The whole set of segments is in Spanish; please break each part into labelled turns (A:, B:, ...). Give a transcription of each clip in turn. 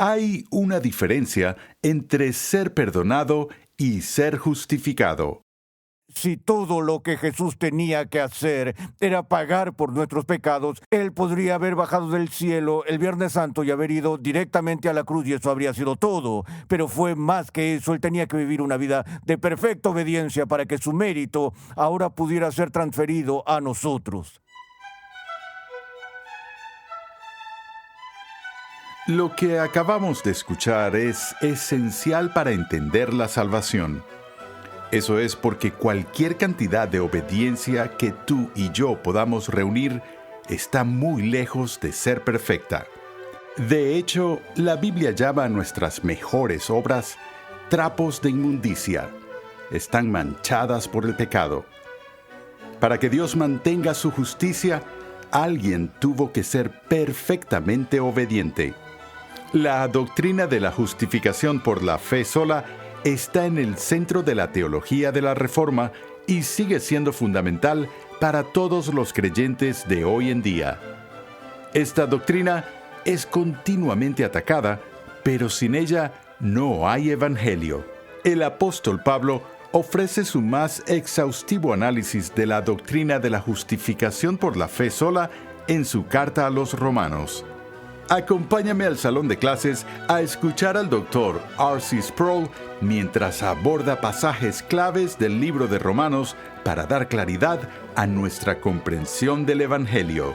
A: Hay una diferencia entre ser perdonado y ser justificado.
B: Si todo lo que Jesús tenía que hacer era pagar por nuestros pecados, Él podría haber bajado del cielo el Viernes Santo y haber ido directamente a la cruz y eso habría sido todo. Pero fue más que eso, Él tenía que vivir una vida de perfecta obediencia para que su mérito ahora pudiera ser transferido a nosotros.
A: Lo que acabamos de escuchar es esencial para entender la salvación. Eso es porque cualquier cantidad de obediencia que tú y yo podamos reunir está muy lejos de ser perfecta. De hecho, la Biblia llama a nuestras mejores obras trapos de inmundicia. Están manchadas por el pecado. Para que Dios mantenga su justicia, alguien tuvo que ser perfectamente obediente. La doctrina de la justificación por la fe sola está en el centro de la teología de la Reforma y sigue siendo fundamental para todos los creyentes de hoy en día. Esta doctrina es continuamente atacada, pero sin ella no hay evangelio. El apóstol Pablo ofrece su más exhaustivo análisis de la doctrina de la justificación por la fe sola en su carta a los Romanos. Acompáñame al salón de clases a escuchar al Dr. R.C. Sproul mientras aborda pasajes claves del libro de Romanos para dar claridad a nuestra comprensión del Evangelio.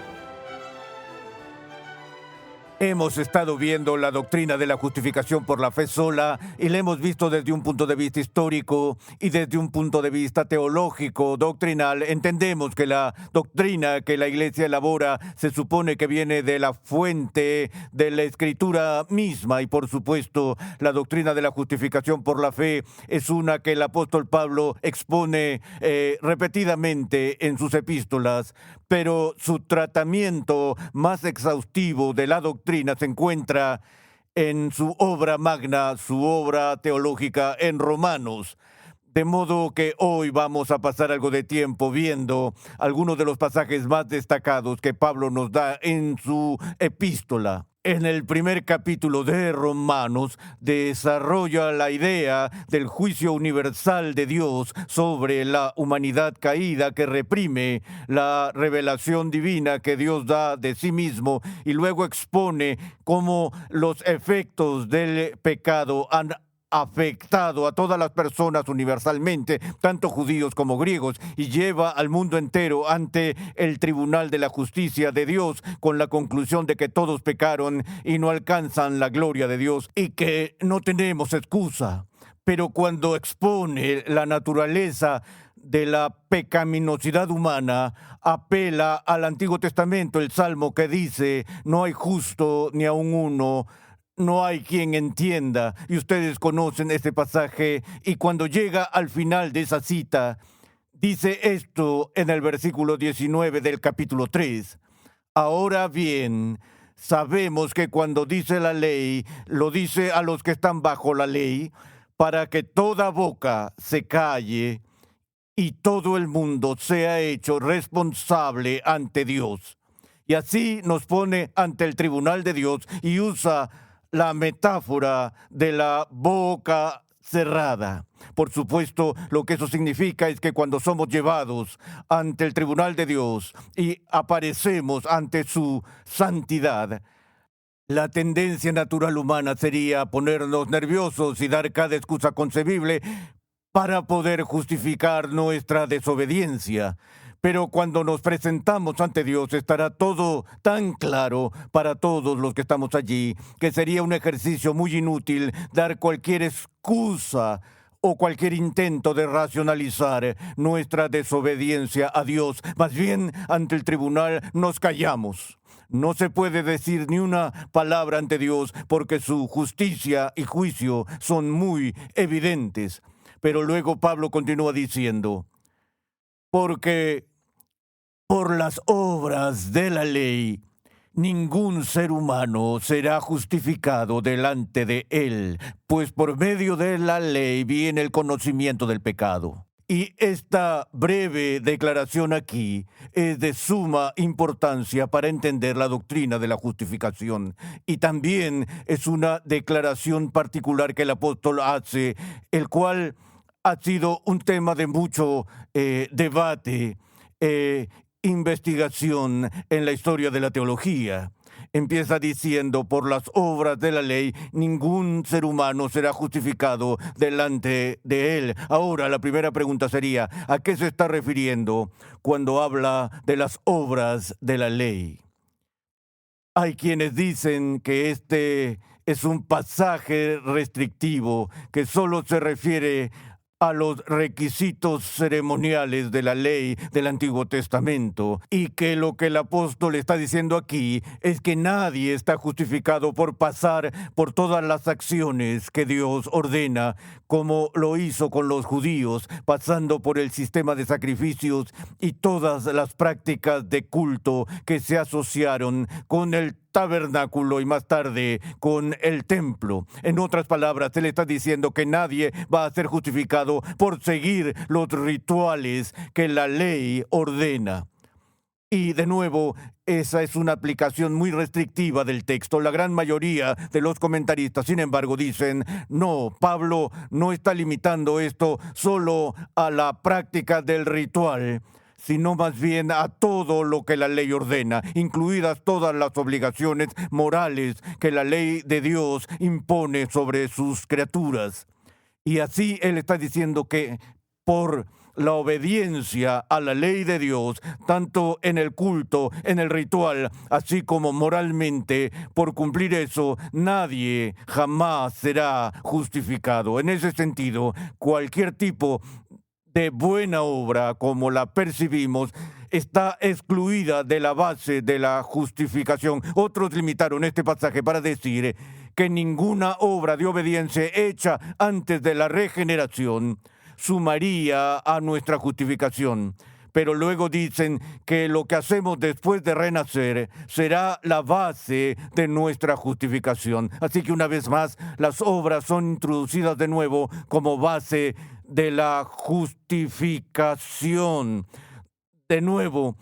B: Hemos estado viendo la doctrina de la justificación por la fe sola y la hemos visto desde un punto de vista histórico y desde un punto de vista teológico, doctrinal. Entendemos que la doctrina que la Iglesia elabora se supone que viene de la fuente de la Escritura misma y, por supuesto, la doctrina de la justificación por la fe es una que el apóstol Pablo expone repetidamente en sus epístolas, pero su tratamiento más exhaustivo de la doctrina se encuentra en su obra magna, su obra teológica en Romanos. De modo que hoy vamos a pasar algo de tiempo viendo algunos de los pasajes más destacados que Pablo nos da en su epístola. En el primer capítulo de Romanos desarrolla la idea del juicio universal de Dios sobre la humanidad caída que reprime la revelación divina que Dios da de sí mismo y luego expone cómo los efectos del pecado han afectado a todas las personas universalmente, tanto judíos como griegos, y lleva al mundo entero ante el tribunal de la justicia de Dios con la conclusión de que todos pecaron y no alcanzan la gloria de Dios y que no tenemos excusa. Pero cuando expone la naturaleza de la pecaminosidad humana, apela al Antiguo Testamento, el Salmo que dice: no hay justo ni aun uno, no hay quien entienda. Y ustedes conocen este pasaje, y cuando llega al final de esa cita, dice esto en el versículo 19 del capítulo 3. Ahora bien, sabemos que cuando dice la ley, lo dice a los que están bajo la ley, para que toda boca se calle y todo el mundo sea hecho responsable ante Dios. Y así nos pone ante el tribunal de Dios y usa la metáfora de la boca cerrada. Por supuesto, lo que eso significa es que cuando somos llevados ante el tribunal de Dios y aparecemos ante su santidad, la tendencia natural humana sería ponernos nerviosos y dar cada excusa concebible para poder justificar nuestra desobediencia. Pero cuando nos presentamos ante Dios estará todo tan claro para todos los que estamos allí que sería un ejercicio muy inútil dar cualquier excusa o cualquier intento de racionalizar nuestra desobediencia a Dios. Más bien, ante el tribunal nos callamos. No se puede decir ni una palabra ante Dios porque su justicia y juicio son muy evidentes. Pero luego Pablo continúa diciendo: porque por las obras de la ley, ningún ser humano será justificado delante de él, pues por medio de la ley viene el conocimiento del pecado. Y esta breve declaración aquí es de suma importancia para entender la doctrina de la justificación. Y también es una declaración particular que el apóstol hace, el cual ha sido un tema de mucho debate, investigación en la historia de la teología. Empieza diciendo, por las obras de la ley, ningún ser humano será justificado delante de él. Ahora, la primera pregunta sería, ¿a qué se está refiriendo cuando habla de las obras de la ley? Hay quienes dicen que este es un pasaje restrictivo que solo se refiere a los requisitos ceremoniales de la ley del Antiguo Testamento, y que lo que el apóstol está diciendo aquí es que nadie está justificado por pasar por todas las acciones que Dios ordena, como lo hizo con los judíos, pasando por el sistema de sacrificios y todas las prácticas de culto que se asociaron con el tabernáculo y más tarde con el templo. En otras palabras, él está diciendo que nadie va a ser justificado por seguir los rituales que la ley ordena. Y de nuevo, esa es una aplicación muy restrictiva del texto. La gran mayoría de los comentaristas, sin embargo, dicen, no, Pablo no está limitando esto solo a la práctica del ritual, sino más bien a todo lo que la ley ordena, incluidas todas las obligaciones morales que la ley de Dios impone sobre sus criaturas. Y así él está diciendo que por la obediencia a la ley de Dios, tanto en el culto, en el ritual, así como moralmente, por cumplir eso, nadie jamás será justificado. En ese sentido, cualquier tipo de buena obra, como la percibimos, está excluida de la base de la justificación. Otros limitaron este pasaje para decir que ninguna obra de obediencia hecha antes de la regeneración sumaría a nuestra justificación. Pero luego dicen que lo que hacemos después de renacer será la base de nuestra justificación. Así que una vez más, las obras son introducidas de nuevo como base de la justificación. De nuevo,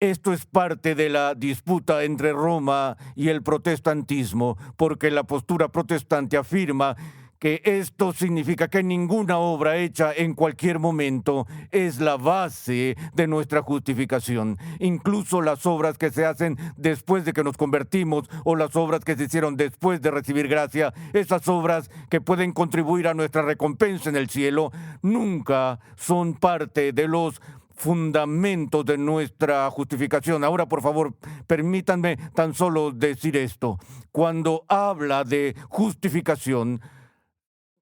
B: esto es parte de la disputa entre Roma y el protestantismo, porque la postura protestante afirma que esto significa que ninguna obra hecha en cualquier momento es la base de nuestra justificación. Incluso las obras que se hacen después de que nos convertimos o las obras que se hicieron después de recibir gracia, esas obras que pueden contribuir a nuestra recompensa en el cielo, nunca son parte de los fundamentos de nuestra justificación. Ahora, por favor, permítanme tan solo decir esto. Cuando habla de justificación,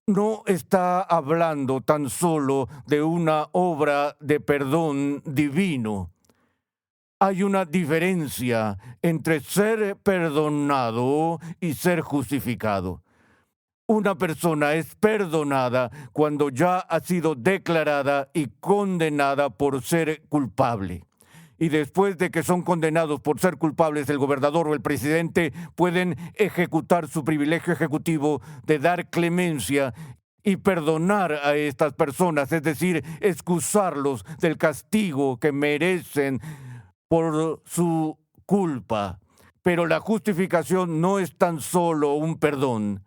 B: no está hablando tan solo de una obra de perdón divino. Hay una diferencia entre ser perdonado y ser justificado. Una persona es perdonada cuando ya ha sido declarada y condenada por ser culpable. Y después de que son condenados por ser culpables, el gobernador o el presidente pueden ejecutar su privilegio ejecutivo de dar clemencia y perdonar a estas personas, es decir, excusarlos del castigo que merecen por su culpa. Pero la justificación no es tan solo un perdón.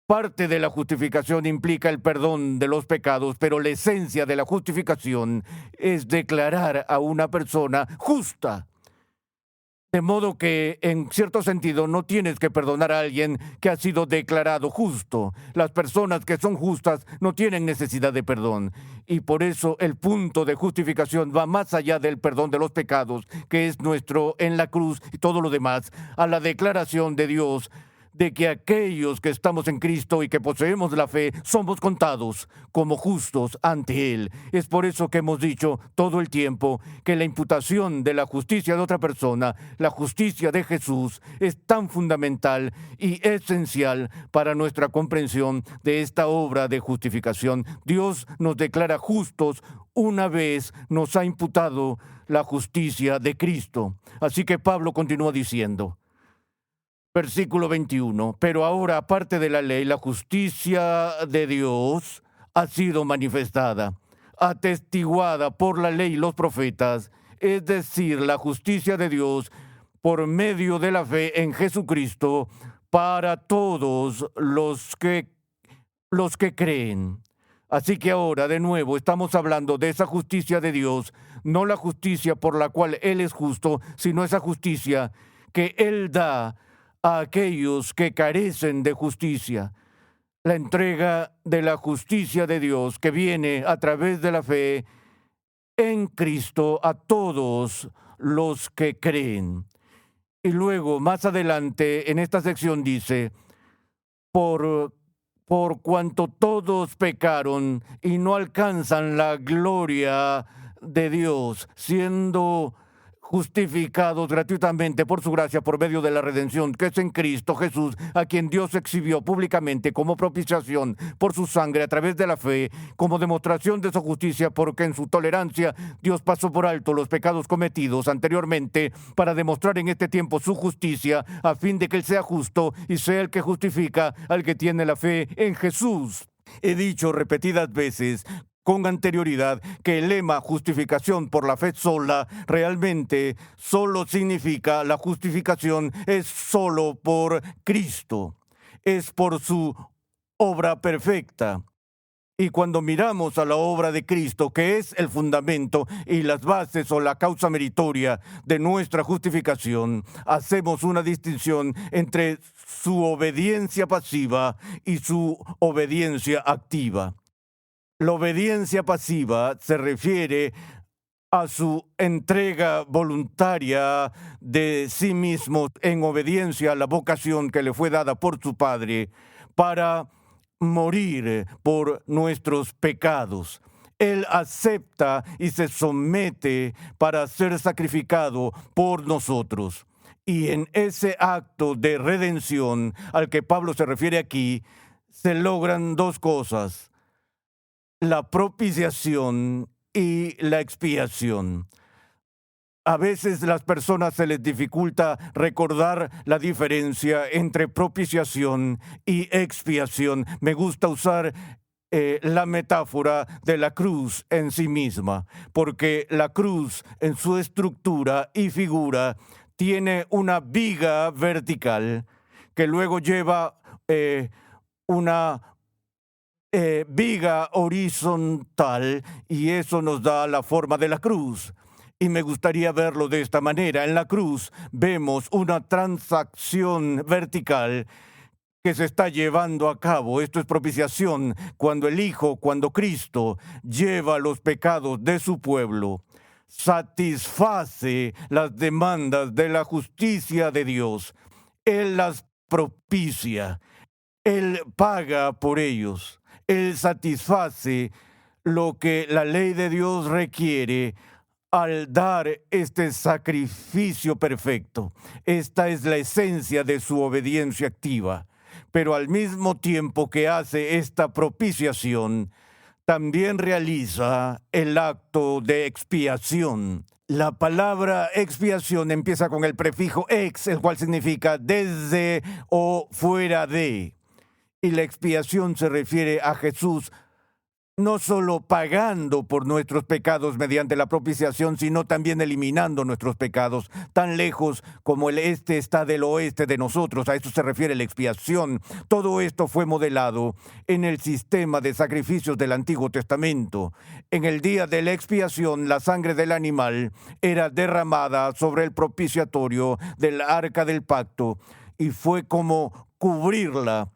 B: Parte de la justificación implica el perdón de los pecados, pero la esencia de la justificación es declarar a una persona justa. De modo que, en cierto sentido, no tienes que perdonar a alguien que ha sido declarado justo. Las personas que son justas no tienen necesidad de perdón. Y por eso el punto de justificación va más allá del perdón de los pecados, que es nuestro en la cruz y todo lo demás, a la declaración de Dios de que aquellos que estamos en Cristo y que poseemos la fe somos contados como justos ante Él. Es por eso que hemos dicho todo el tiempo que la imputación de la justicia de otra persona, la justicia de Jesús, es tan fundamental y esencial para nuestra comprensión de esta obra de justificación. Dios nos declara justos una vez nos ha imputado la justicia de Cristo. Así que Pablo continúa diciendo, versículo 21, pero ahora, aparte de la ley, la justicia de Dios ha sido manifestada. atestiguada por la ley y los profetas, es decir, la justicia de Dios por medio de la fe en Jesucristo para todos los que creen. Así que ahora, de nuevo, estamos hablando de esa justicia de Dios, no la justicia por la cual Él es justo, sino esa justicia que Él da a aquellos que carecen de justicia. La entrega de la justicia de Dios que viene a través de la fe en Cristo a todos los que creen. Y luego, más adelante, en esta sección dice, por cuanto todos pecaron y no alcanzan la gloria de Dios, siendo justificados gratuitamente por su gracia por medio de la redención que es en Cristo Jesús, a quien Dios exhibió públicamente como propiciación por su sangre a través de la fe, como demostración de su justicia, porque en su tolerancia Dios pasó por alto los pecados cometidos anteriormente para demostrar en este tiempo su justicia, a fin de que Él sea justo y sea el que justifica al que tiene la fe en Jesús. He dicho repetidas veces con anterioridad que el lema justificación por la fe sola realmente solo significa la justificación es solo por Cristo, es por su obra perfecta. Y cuando miramos a la obra de Cristo, que es el fundamento y las bases o la causa meritoria de nuestra justificación, hacemos una distinción entre su obediencia pasiva y su obediencia activa. La obediencia pasiva se refiere a su entrega voluntaria de sí mismo en obediencia a la vocación que le fue dada por su Padre para morir por nuestros pecados. Él acepta y se somete para ser sacrificado por nosotros. Y en ese acto de redención al que Pablo se refiere aquí, se logran dos cosas: la propiciación y la expiación. A veces las personas se les dificulta recordar la diferencia entre propiciación y expiación. Me gusta usar la metáfora de la cruz en sí misma, porque la cruz en su estructura y figura tiene una viga vertical que luego lleva una viga horizontal, y eso nos da la forma de la cruz. Y me gustaría verlo de esta manera. En la cruz vemos una transacción vertical que se está llevando a cabo. Esto es propiciación, cuando cuando Cristo lleva los pecados de su pueblo, satisface las demandas de la justicia de Dios. Él las propicia, Él paga por ellos. Él satisface lo que la ley de Dios requiere al dar este sacrificio perfecto. Esta es la esencia de su obediencia activa. Pero al mismo tiempo que hace esta propiciación, también realiza el acto de expiación. La palabra expiación empieza con el prefijo ex, el cual significa desde o fuera de. Y la expiación se refiere a Jesús no solo pagando por nuestros pecados mediante la propiciación, sino también eliminando nuestros pecados, tan lejos como el este está del oeste de nosotros. A eso se refiere la expiación. Todo esto fue modelado en el sistema de sacrificios del Antiguo Testamento. En el día de la expiación, la sangre del animal era derramada sobre el propiciatorio del arca del pacto, y fue como cubrirla,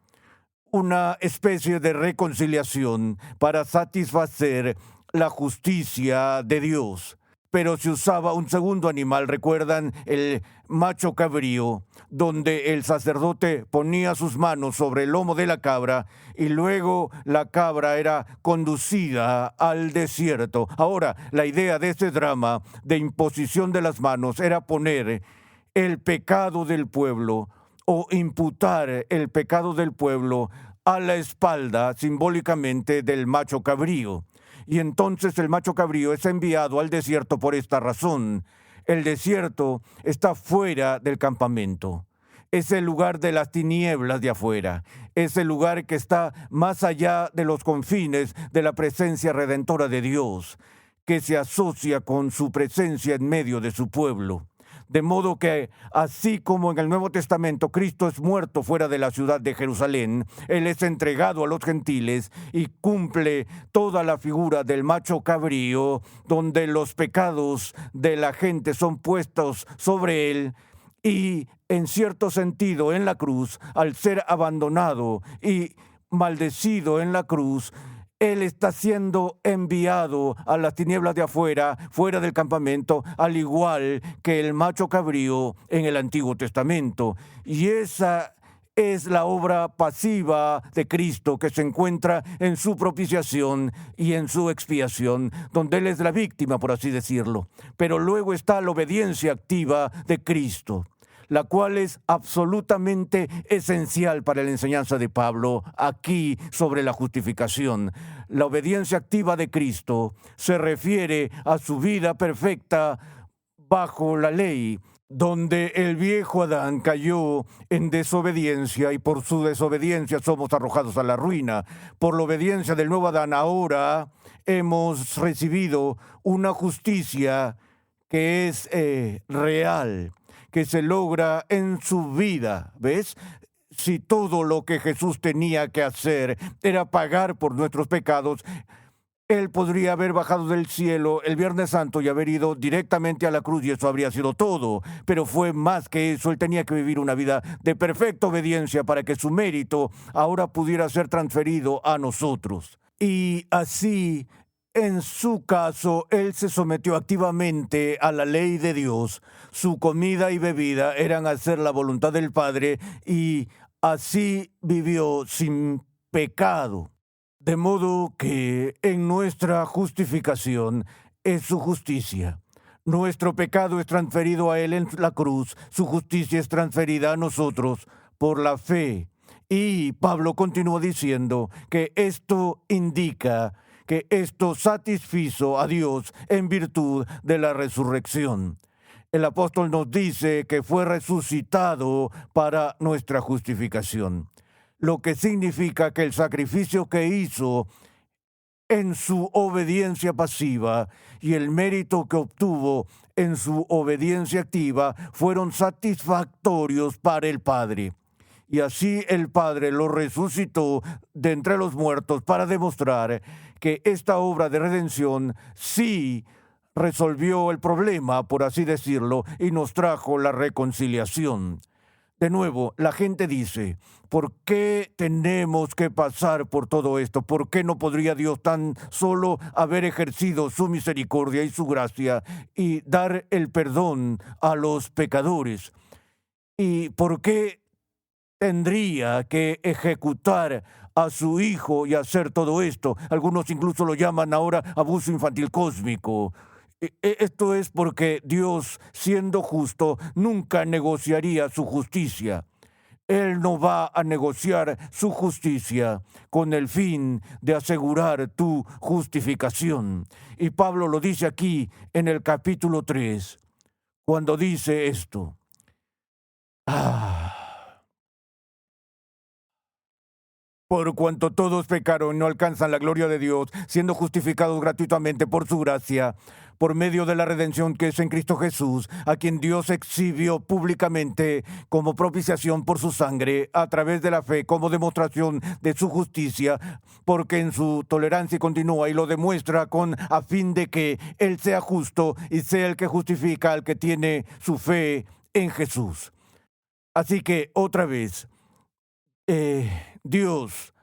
B: una especie de reconciliación para satisfacer la justicia de Dios. Pero se usaba un segundo animal, ¿recuerdan? El macho cabrío, donde el sacerdote ponía sus manos sobre el lomo de la cabra y luego la cabra era conducida al desierto. Ahora, la idea de este drama de imposición de las manos era poner el pecado del pueblo o imputar el pecado del pueblo a la espalda simbólicamente del macho cabrío. Y entonces el macho cabrío es enviado al desierto por esta razón. El desierto está fuera del campamento. Es el lugar de las tinieblas de afuera. Es el lugar que está más allá de los confines de la presencia redentora de Dios, que se asocia con su presencia en medio de su pueblo. De modo que, así como en el Nuevo Testamento Cristo es muerto fuera de la ciudad de Jerusalén, Él es entregado a los gentiles y cumple toda la figura del macho cabrío, donde los pecados de la gente son puestos sobre Él, y, en cierto sentido, en la cruz, al ser abandonado y maldecido en la cruz, Él está siendo enviado a las tinieblas de afuera, fuera del campamento, al igual que el macho cabrío en el Antiguo Testamento. Y esa es la obra pasiva de Cristo, que se encuentra en su propiciación y en su expiación, donde Él es la víctima, por así decirlo. Pero luego está la obediencia activa de Cristo, la cual es absolutamente esencial para la enseñanza de Pablo aquí sobre la justificación. La obediencia activa de Cristo se refiere a su vida perfecta bajo la ley, donde el viejo Adán cayó en desobediencia y por su desobediencia somos arrojados a la ruina. Por la obediencia del nuevo Adán ahora hemos recibido una justicia que es real, que se logra en su vida, ¿ves? Si todo lo que Jesús tenía que hacer era pagar por nuestros pecados, Él podría haber bajado del cielo el Viernes Santo y haber ido directamente a la cruz y eso habría sido todo. Pero fue más que eso. Él tenía que vivir una vida de perfecta obediencia para que su mérito ahora pudiera ser transferido a nosotros. Y así, en su caso, Él se sometió activamente a la ley de Dios. Su comida y bebida eran hacer la voluntad del Padre y así vivió sin pecado. De modo que en nuestra justificación es su justicia. Nuestro pecado es transferido a Él en la cruz. Su justicia es transferida a nosotros por la fe. Y Pablo continúa diciendo que esto indica que esto satisfizo a Dios en virtud de la resurrección. El apóstol nos dice que fue resucitado para nuestra justificación, lo que significa que el sacrificio que hizo en su obediencia pasiva y el mérito que obtuvo en su obediencia activa fueron satisfactorios para el Padre. Y así el Padre lo resucitó de entre los muertos para demostrar que esta obra de redención sí resolvió el problema, por así decirlo, y nos trajo la reconciliación. De nuevo, la gente dice, ¿por qué tenemos que pasar por todo esto? ¿Por qué no podría Dios tan solo haber ejercido su misericordia y su gracia y dar el perdón a los pecadores? ¿Y por qué tendría que ejecutar a su hijo y hacer todo esto? Algunos incluso lo llaman ahora abuso infantil cósmico. Esto es porque Dios, siendo justo, nunca negociaría su justicia. Él no va a negociar su justicia con el fin de asegurar tu justificación. Y Pablo lo dice aquí en el capítulo 3, cuando dice esto. Por cuanto todos pecaron, no alcanzan la gloria de Dios, siendo justificados gratuitamente por su gracia, por medio de la redención que es en Cristo Jesús, a quien Dios exhibió públicamente como propiciación por su sangre, a través de la fe, como demostración de su justicia, porque en su tolerancia continúa y lo demuestra a fin de que Él sea justo y sea el que justifica al que tiene su fe en Jesús. Así que, otra vez, Dios,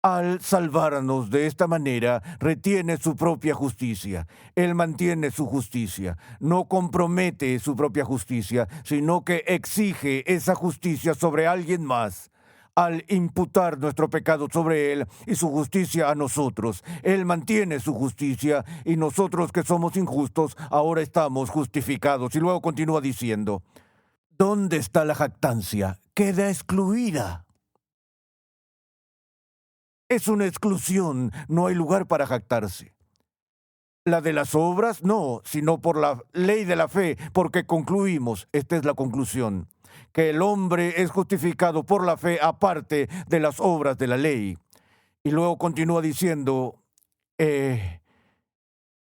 B: al salvarnos de esta manera, retiene su propia justicia. Él mantiene su justicia. No compromete su propia justicia, sino que exige esa justicia sobre alguien más, al imputar nuestro pecado sobre Él y su justicia a nosotros. Él mantiene su justicia y nosotros que somos injustos, ahora estamos justificados. Y luego continúa diciendo, ¿dónde está la jactancia? Queda excluida. Es una exclusión, no hay lugar para jactarse. La de las obras, no, sino por la ley de la fe, porque concluimos, esta es la conclusión. que el hombre es justificado por la fe aparte de las obras de la ley. Y luego continúa diciendo en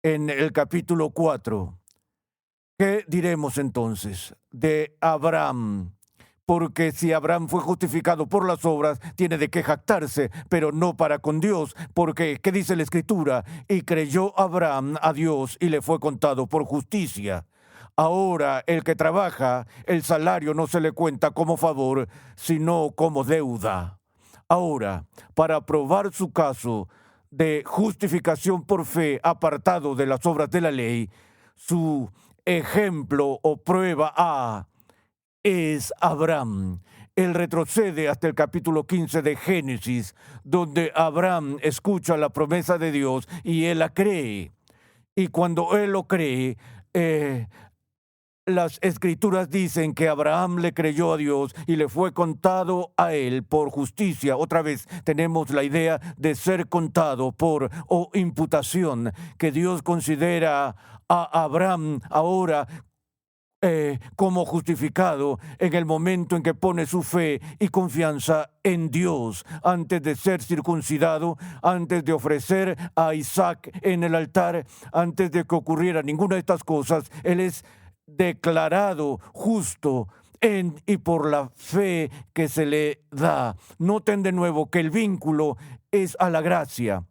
B: el capítulo 4, ¿qué diremos entonces de Abraham? Porque si Abraham fue justificado por las obras, tiene de qué jactarse, pero no para con Dios, porque, ¿qué dice la Escritura? Y creyó Abraham a Dios y le fue contado por justicia. Ahora, el que trabaja, el salario no se le cuenta como favor, sino como deuda. Ahora, para probar su caso de justificación por fe apartado de las obras de la ley, su ejemplo o prueba A es Abraham. Él retrocede hasta el capítulo 15 de Génesis, donde Abraham escucha la promesa de Dios y él la cree. Y cuando él lo cree, las Escrituras dicen que Abraham le creyó a Dios y le fue contado a él por justicia. Otra vez tenemos la idea de ser contado por o imputación, que Dios considera a Abraham ahora como justificado en el momento en que pone su fe y confianza en Dios, antes de ser circuncidado, antes de ofrecer a Isaac en el altar, antes de que ocurriera ninguna de estas cosas. Él es declarado justo en y por la fe que se le da. Noten de nuevo que el vínculo es a la gracia.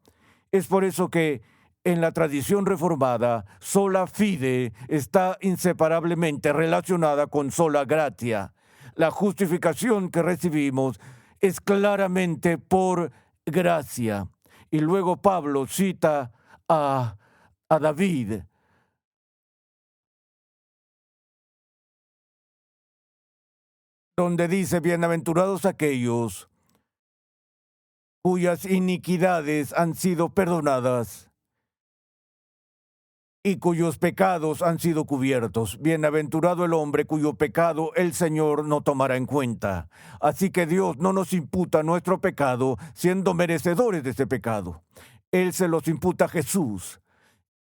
B: Es por eso que en la tradición reformada, sola fide está inseparablemente relacionada con sola gratia. La justificación que recibimos es claramente por gracia. Y luego Pablo cita a David, donde dice: bienaventurados aquellos cuyas iniquidades han sido perdonadas y cuyos pecados han sido cubiertos. Bienaventurado el hombre cuyo pecado el Señor no tomará en cuenta. Así que Dios no nos imputa nuestro pecado siendo merecedores de ese pecado. Él se los imputa a Jesús.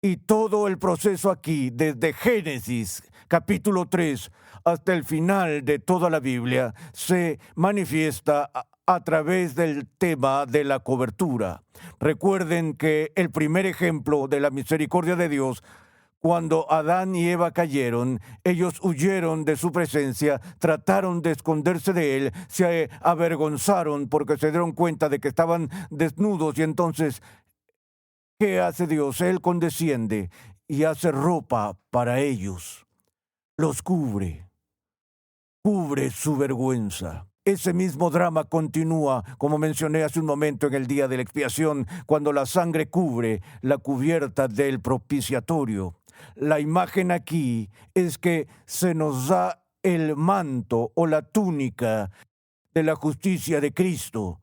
B: Y todo el proceso aquí, desde Génesis, capítulo 3, hasta el final de toda la Biblia, se manifiesta a través del tema de la cobertura. Recuerden que el primer ejemplo de la misericordia de Dios, cuando Adán y Eva cayeron, ellos huyeron de su presencia, trataron de esconderse de él, se avergonzaron porque se dieron cuenta de que estaban desnudos, y entonces, ¿qué hace Dios? Él condesciende y hace ropa para ellos. Los cubre su vergüenza. Ese mismo drama continúa, como mencioné hace un momento, en el día de la expiación, cuando la sangre cubre la cubierta del propiciatorio. La imagen aquí es que se nos da el manto o la túnica de la justicia de Cristo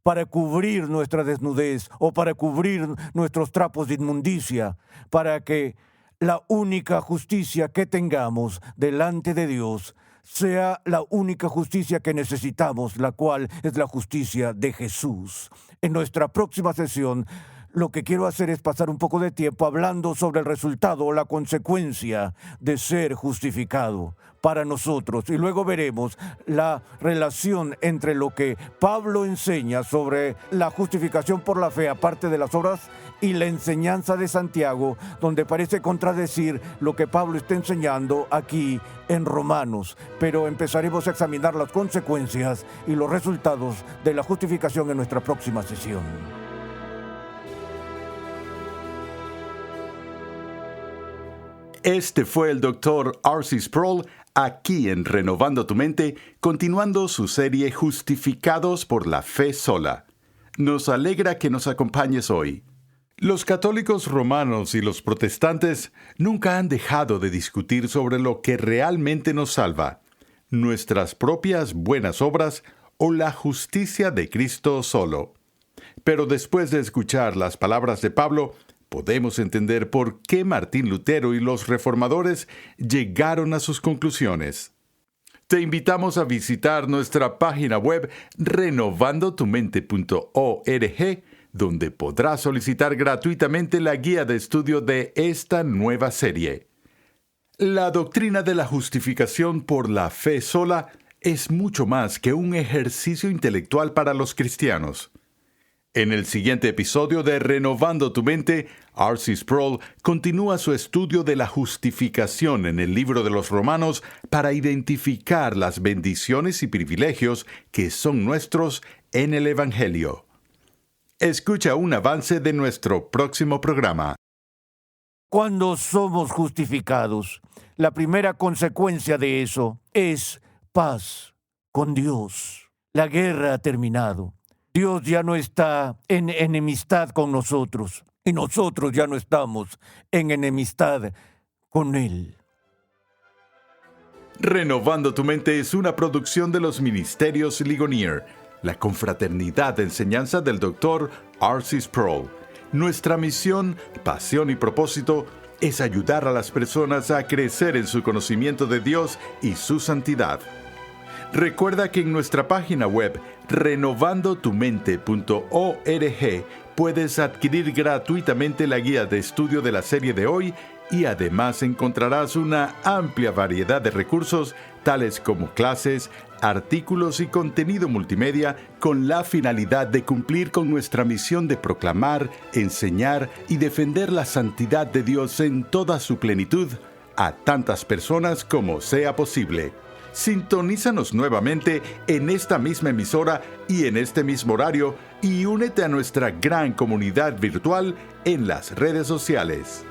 B: para cubrir nuestra desnudez o para cubrir nuestros trapos de inmundicia, para que la única justicia que tengamos delante de Dios sea la única justicia que necesitamos, la cual es la justicia de Jesús. En nuestra próxima sesión, lo que quiero hacer es pasar un poco de tiempo hablando sobre el resultado o la consecuencia de ser justificado para nosotros. Y luego veremos la relación entre lo que Pablo enseña sobre la justificación por la fe, aparte de las obras, y la enseñanza de Santiago, donde parece contradecir lo que Pablo está enseñando aquí en Romanos. Pero empezaremos a examinar las consecuencias y los resultados de la justificación en nuestra próxima sesión.
A: Este fue el Dr. R.C. Sproul, aquí en Renovando tu Mente, continuando su serie Justificados por la Fe Sola. Nos alegra que nos acompañes hoy. Los católicos romanos y los protestantes nunca han dejado de discutir sobre lo que realmente nos salva, nuestras propias buenas obras o la justicia de Cristo solo. Pero después de escuchar las palabras de Pablo, podemos entender por qué Martín Lutero y los reformadores llegaron a sus conclusiones. Te invitamos a visitar nuestra página web renovandotumente.org, donde podrás solicitar gratuitamente la guía de estudio de esta nueva serie. La doctrina de la justificación por la fe sola es mucho más que un ejercicio intelectual para los cristianos. En el siguiente episodio de Renovando tu Mente, R.C. Sproul continúa su estudio de la justificación en el libro de los Romanos para identificar las bendiciones y privilegios que son nuestros en el Evangelio. Escucha un avance de nuestro próximo programa.
B: Cuando somos justificados, la primera consecuencia de eso es paz con Dios. La guerra ha terminado. Dios ya no está en enemistad con nosotros y nosotros ya no estamos en enemistad con Él.
A: Renovando tu Mente es una producción de los Ministerios Ligonier, la confraternidad de enseñanza del Dr. R.C. Sproul. Nuestra misión, pasión y propósito es ayudar a las personas a crecer en su conocimiento de Dios y su santidad. Recuerda que en nuestra página web renovandotumente.org puedes adquirir gratuitamente la guía de estudio de la serie de hoy y además encontrarás una amplia variedad de recursos tales como clases, artículos y contenido multimedia con la finalidad de cumplir con nuestra misión de proclamar, enseñar y defender la santidad de Dios en toda su plenitud a tantas personas como sea posible. Sintonízanos nuevamente en esta misma emisora y en este mismo horario y únete a nuestra gran comunidad virtual en las redes sociales.